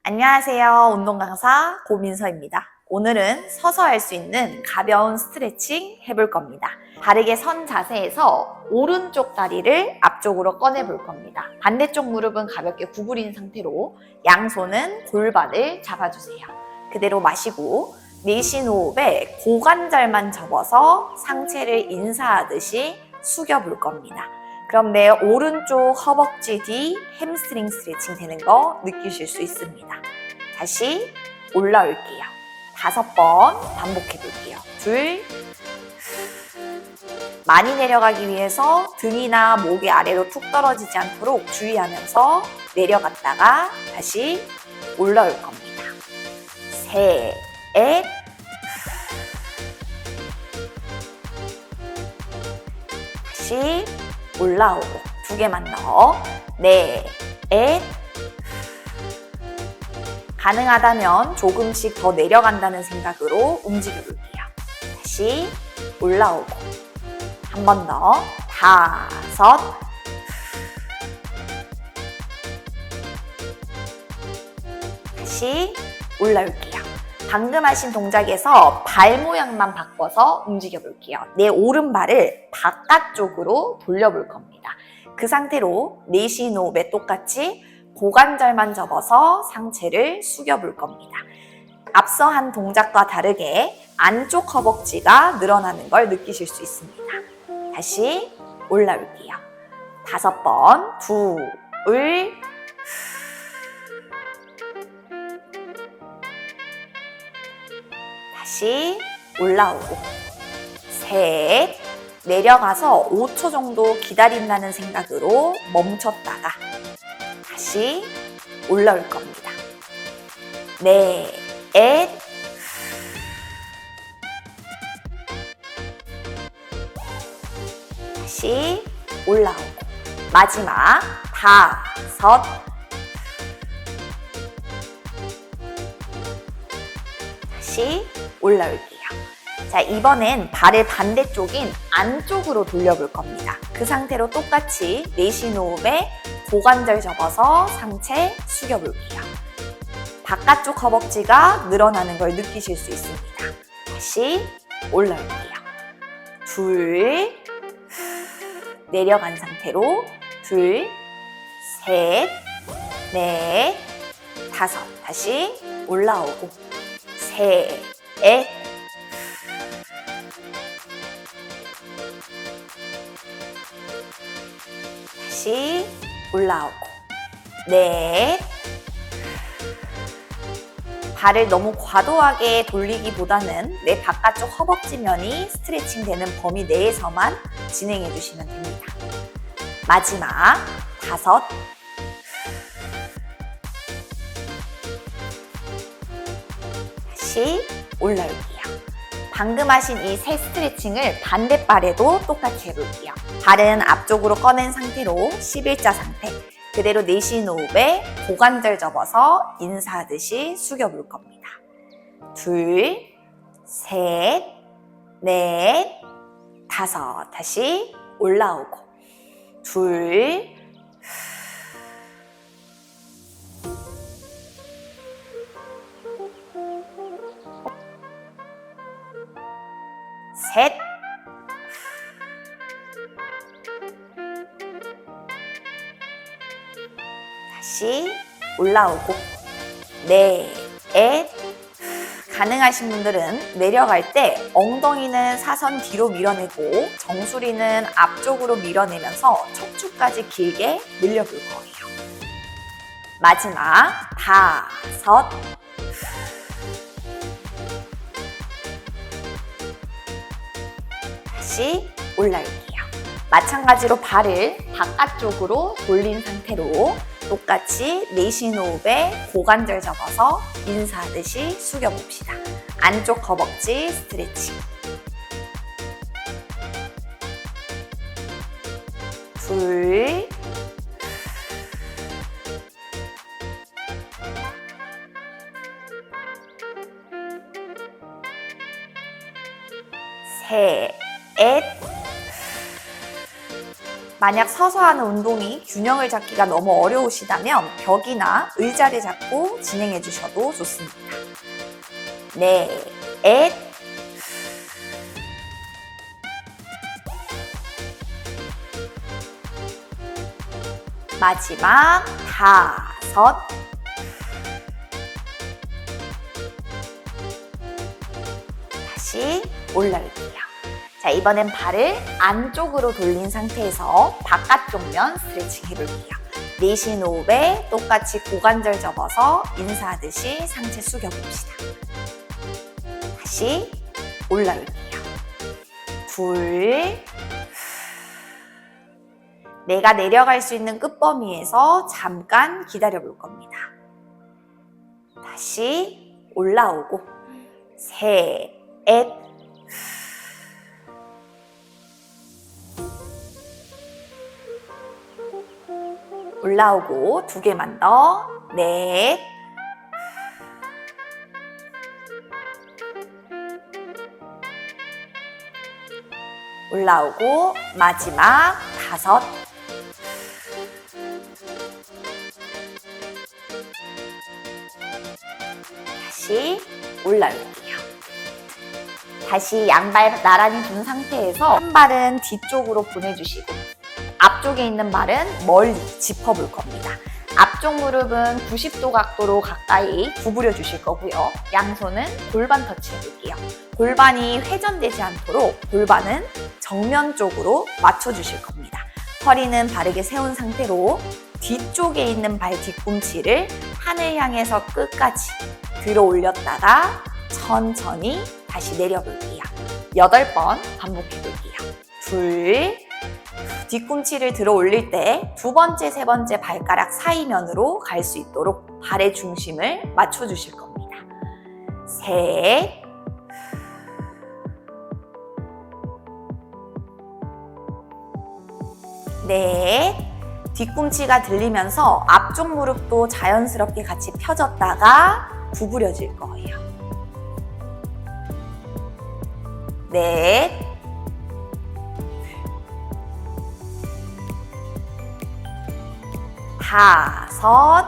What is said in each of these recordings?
안녕하세요. 운동 강사 고민서입니다. 오늘은 서서 할 수 있는 가벼운 스트레칭 해볼 겁니다. 바르게 선 자세에서 오른쪽 다리를 앞쪽으로 꺼내 볼 겁니다. 반대쪽 무릎은 가볍게 구부린 상태로 양손은 골반을 잡아주세요. 그대로 마시고 내쉬는 호흡에 고관절만 접어서 상체를 인사하듯이 숙여 볼 겁니다. 그럼 내 오른쪽 허벅지 뒤 햄스트링 스트레칭 되는 거 느끼실 수 있습니다. 다시 올라올게요. 5번 반복해 볼게요. 둘, 많이 내려가기 위해서 등이나 목이 아래로 툭 떨어지지 않도록 주의하면서 내려갔다가 다시 올라올 겁니다. 셋, 다시 올라오고 2개만 더. 넷, 가능하다면 조금씩 더 내려간다는 생각으로 움직여 볼게요. 다시 올라오고 한 번 더. 5, 다시 올라올게요. 방금 하신 동작에서 발 모양만 바꿔서 움직여 볼게요. 내 오른발을 바깥쪽으로 돌려볼 겁니다. 그 상태로 내쉬는 호흡에 똑같이 고관절만 접어서 상체를 숙여 볼 겁니다. 앞서 한 동작과 다르게 안쪽 허벅지가 늘어나는 걸 느끼실 수 있습니다. 다시 올라올게요. 5번. 둘, 다시 올라오고 셋, 내려가서 5초 정도 기다린다는 생각으로 멈췄다가 다시 올라올 겁니다. 넷, 다시 올라오고 마지막 5, 다시 올라올게요. 자, 이번엔 발을 반대쪽인 안쪽으로 돌려볼 겁니다. 그 상태로 똑같이 내쉬는 호흡에 고관절 접어서 상체 숙여볼게요. 바깥쪽 허벅지가 늘어나는 걸 느끼실 수 있습니다. 다시 올라올게요. 둘, 내려간 상태로 둘, 셋, 넷, 5, 다시 올라오고 셋, 다시 올라오고 넷, 발을 너무 과도하게 돌리기보다는 내 바깥쪽 허벅지면이 스트레칭 되는 범위 내에서만 진행해 주시면 됩니다. 마지막 5, 다시 올라올게요. 방금 하신 이 세 스트레칭을 반대발에도 똑같이 해볼게요. 발은 앞쪽으로 꺼낸 상태로 11자 상태. 그대로 내쉬는 호흡에 고관절 접어서 인사하듯이 숙여볼 겁니다. 둘, 셋, 넷, 5, 다시 올라오고 둘, 셋, 다시 올라오고 넷, 가능하신 분들은 내려갈 때 엉덩이는 사선 뒤로 밀어내고 정수리는 앞쪽으로 밀어내면서 척추까지 길게 늘려볼 거예요. 마지막 5, 다시 올라올게요. 마찬가지로 발을 바깥쪽으로 돌린 상태로 똑같이 내쉬는 호흡에 고관절 접어서 인사하듯이 숙여봅시다. 안쪽 허벅지 스트레칭. 둘, 셋, 만약 서서 하는 운동이 균형을 잡기가 너무 어려우시다면 벽이나 의자를 잡고 진행해 주셔도 좋습니다. 넷, 마지막 다섯, 다시 올라올게요. 자, 이번엔 발을 안쪽으로 돌린 상태에서 바깥쪽 면 스트레칭 해볼게요. 내쉬는 호흡에 똑같이 고관절 접어서 인사하듯이 상체 숙여봅시다. 다시 올라올게요. 둘, 내가 내려갈 수 있는 끝범위에서 잠깐 기다려볼 겁니다. 다시 올라오고 셋, 올라오고 두 개만 더, 넷, 올라오고 마지막 다섯, 다시 올라올게요. 다시 양발 나란히 둔 상태에서 한 발은 뒤쪽으로 보내주시고 앞쪽에 있는 발은 멀리 짚어볼 겁니다. 앞쪽 무릎은 90도 각도로 가까이 구부려 주실 거고요. 양손은 골반 터치 해볼게요. 골반이 회전되지 않도록 골반은 정면 쪽으로 맞춰주실 겁니다. 허리는 바르게 세운 상태로 뒤쪽에 있는 발 뒤꿈치를 하늘 향해서 끝까지 들어 올렸다가 천천히 다시 내려볼게요. 8번 반복해볼게요. 둘, 뒤꿈치를 들어 올릴 때 두 번째, 세 번째 발가락 사이면으로 갈 수 있도록 발의 중심을 맞춰주실 겁니다. 셋, 넷, 뒤꿈치가 들리면서 앞쪽 무릎도 자연스럽게 같이 펴졌다가 구부려질 거예요. 넷, 다섯,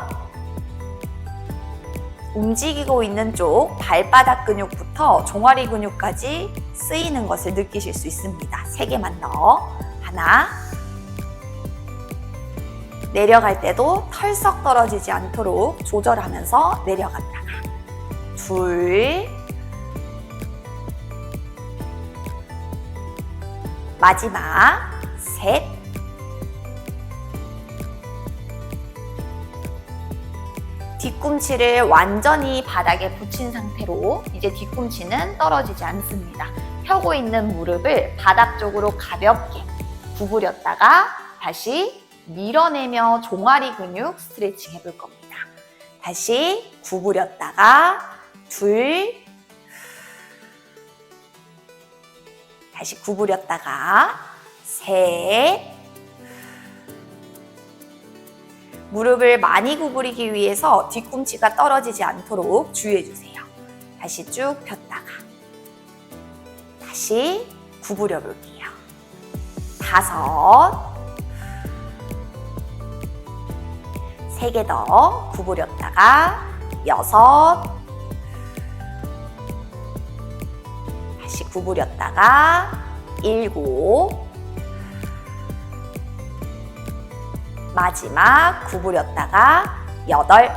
움직이고 있는 쪽 발바닥 근육부터 종아리 근육까지 쓰이는 것을 느끼실 수 있습니다. 3개만 더. 하나, 내려갈 때도 털썩 떨어지지 않도록 조절하면서 내려갔다가 둘, 마지막 셋, 뒤꿈치를 완전히 바닥에 붙인 상태로 이제 뒤꿈치는 떨어지지 않습니다. 펴고 있는 무릎을 바닥 쪽으로 가볍게 구부렸다가 다시 밀어내며 종아리 근육 스트레칭 해볼 겁니다. 다시 구부렸다가 둘, 다시 구부렸다가 셋, 무릎을 많이 구부리기 위해서 뒤꿈치가 떨어지지 않도록 주의해주세요. 다시 쭉 폈다가 다시 구부려 볼게요. 다섯, 3개 더 구부렸다가 여섯, 다시 구부렸다가 일곱, 마지막 구부렸다가 8.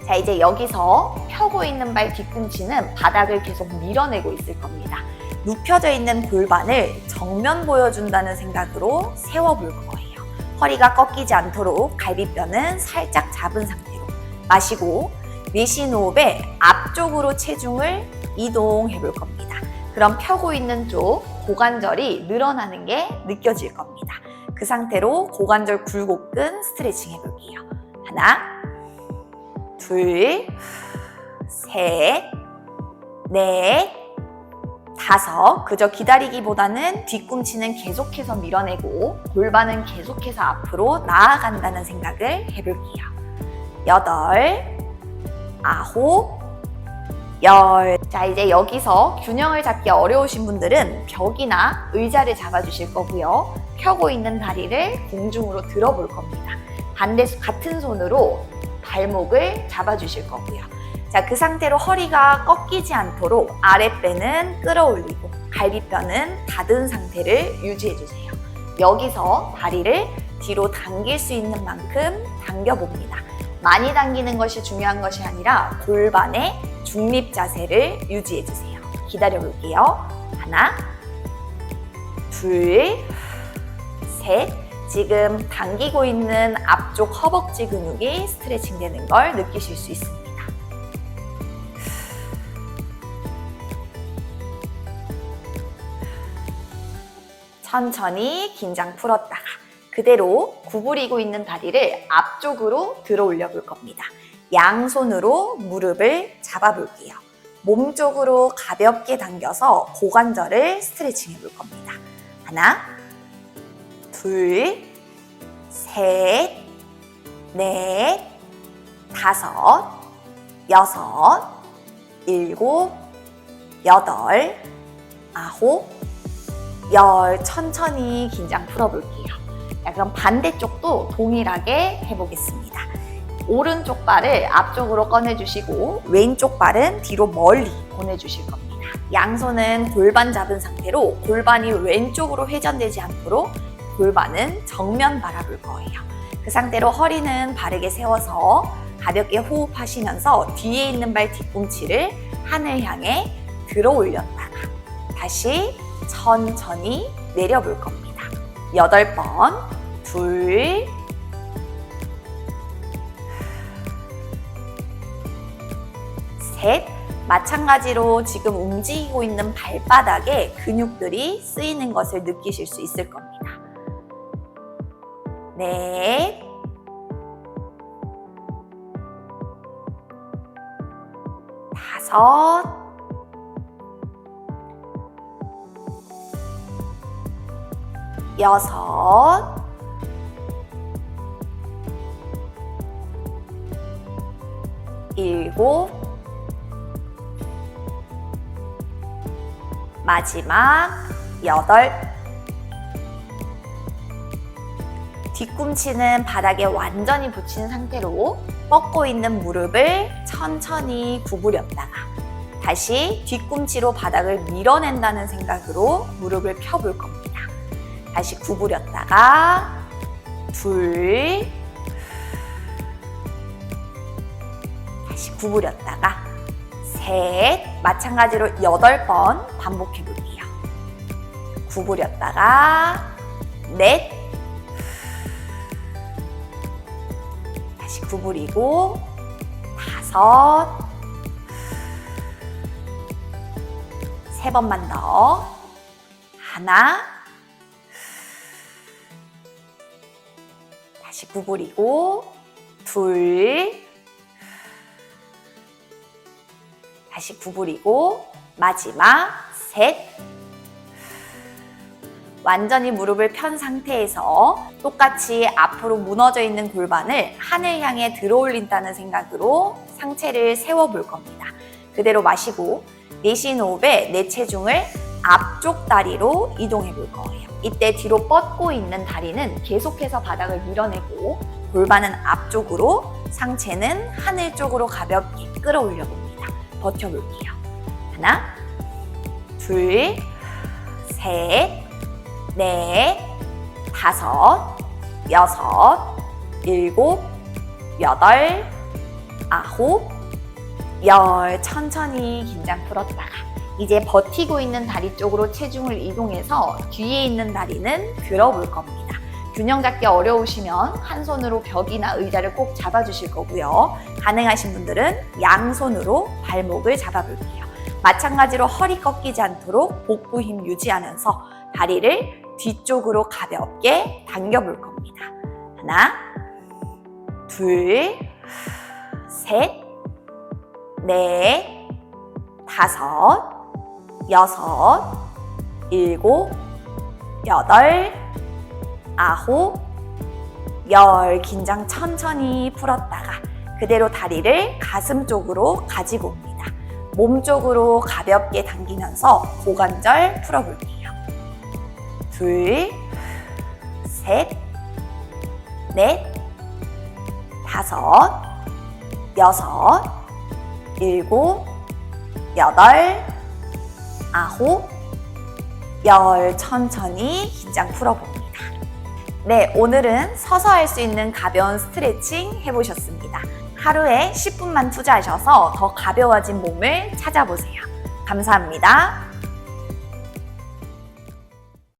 자, 이제 여기서 펴고 있는 발 뒤꿈치는 바닥을 계속 밀어내고 있을 겁니다. 눕혀져 있는 골반을 정면 보여준다는 생각으로 세워볼 거예요. 허리가 꺾이지 않도록 갈비뼈는 살짝 잡은 상태로 마시고 내쉬는 호흡에 앞쪽으로 체중을 이동해 볼 겁니다. 그럼 펴고 있는 쪽 고관절이 늘어나는 게 느껴질 겁니다. 그 상태로 고관절 굴곡근 스트레칭 해볼게요. 하나, 둘, 셋, 넷, 다섯. 그저 기다리기보다는 뒤꿈치는 계속해서 밀어내고 골반은 계속해서 앞으로 나아간다는 생각을 해볼게요. 8, 9, 10. 자, 이제 여기서 균형을 잡기 어려우신 분들은 벽이나 의자를 잡아주실 거고요. 펴고 있는 다리를 공중으로 들어볼 겁니다. 같은 손으로 발목을 잡아주실 거고요. 자, 그 상태로 허리가 꺾이지 않도록 아랫배는 끌어올리고 갈비뼈는 닫은 상태를 유지해주세요. 여기서 다리를 뒤로 당길 수 있는 만큼 당겨봅니다. 많이 당기는 것이 중요한 것이 아니라 골반의 중립 자세를 유지해주세요. 기다려볼게요. 하나, 둘, 셋. 지금 당기고 있는 앞쪽 허벅지 근육이 스트레칭 되는 걸 느끼실 수 있습니다. 천천히 긴장 풀었다가 그대로 구부리고 있는 다리를 앞쪽으로 들어 올려 볼 겁니다. 양손으로 무릎을 잡아 볼게요. 몸쪽으로 가볍게 당겨서 고관절을 스트레칭 해 볼 겁니다. 하나, 둘, 셋, 넷, 다섯, 여섯, 일곱, 여덟, 아홉, 열. 천천히 긴장 풀어볼게요. 자, 그럼 반대쪽도 동일하게 해보겠습니다. 오른쪽 발을 앞쪽으로 꺼내주시고 왼쪽 발은 뒤로 멀리 보내주실 겁니다. 양손은 골반 잡은 상태로 골반이 왼쪽으로 회전되지 않도록 골반은 정면 바라볼 거예요. 그 상태로 허리는 바르게 세워서 가볍게 호흡하시면서 뒤에 있는 발 뒤꿈치를 하늘 향해 들어 올렸다가 다시 천천히 내려볼 겁니다. 8번, 둘, 셋. 마찬가지로 지금 움직이고 있는 발바닥에 근육들이 쓰이는 것을 느끼실 수 있을 겁니다. 넷, 다섯, 여섯, 일곱, 마지막 8. 뒤꿈치는 바닥에 완전히 붙인 상태로 뻗고 있는 무릎을 천천히 구부렸다가 다시 뒤꿈치로 바닥을 밀어낸다는 생각으로 무릎을 펴볼 겁니다. 다시 구부렸다가 둘, 다시 구부렸다가 셋. 마찬가지로 8번 반복해 볼게요. 구부렸다가 넷, 다시 구부리고 다섯, 3번만 더. 하나, 다시 구부리고 둘, 다시 구부리고 마지막 셋. 완전히 무릎을 편 상태에서 똑같이 앞으로 무너져 있는 골반을 하늘 향해 들어 올린다는 생각으로 상체를 세워볼 겁니다. 그대로 마시고 내쉬는 호흡에 내 체중을 앞쪽 다리로 이동해 볼 거예요. 이때 뒤로 뻗고 있는 다리는 계속해서 바닥을 밀어내고 골반은 앞쪽으로, 상체는 하늘 쪽으로 가볍게 끌어올려 봅니다. 버텨볼게요. 하나, 둘, 셋, 넷, 다섯, 여섯, 일곱, 여덟, 아홉, 열. 천천히 긴장 풀었다가 이제 버티고 있는 다리 쪽으로 체중을 이동해서 뒤에 있는 다리는 들어볼 겁니다. 균형 잡기 어려우시면 한 손으로 벽이나 의자를 꼭 잡아주실 거고요. 가능하신 분들은 양손으로 발목을 잡아볼게요. 마찬가지로 허리 꺾이지 않도록 복부 힘 유지하면서 다리를 뒤쪽으로 가볍게 당겨볼 겁니다. 하나, 둘, 셋, 넷, 다섯, 여섯, 일곱, 여덟, 아홉, 열. 긴장 천천히 풀었다가 그대로 다리를 가슴 쪽으로 가지고 옵니다. 몸 쪽으로 가볍게 당기면서 고관절 풀어볼게요. 둘, 셋, 넷, 다섯, 여섯, 일곱, 여덟, 아홉, 열. 천천히 긴장 풀어봅니다. 네, 오늘은 서서 할 수 있는 가벼운 스트레칭 해보셨습니다. 하루에 10분만 투자하셔서 더 가벼워진 몸을 찾아보세요. 감사합니다.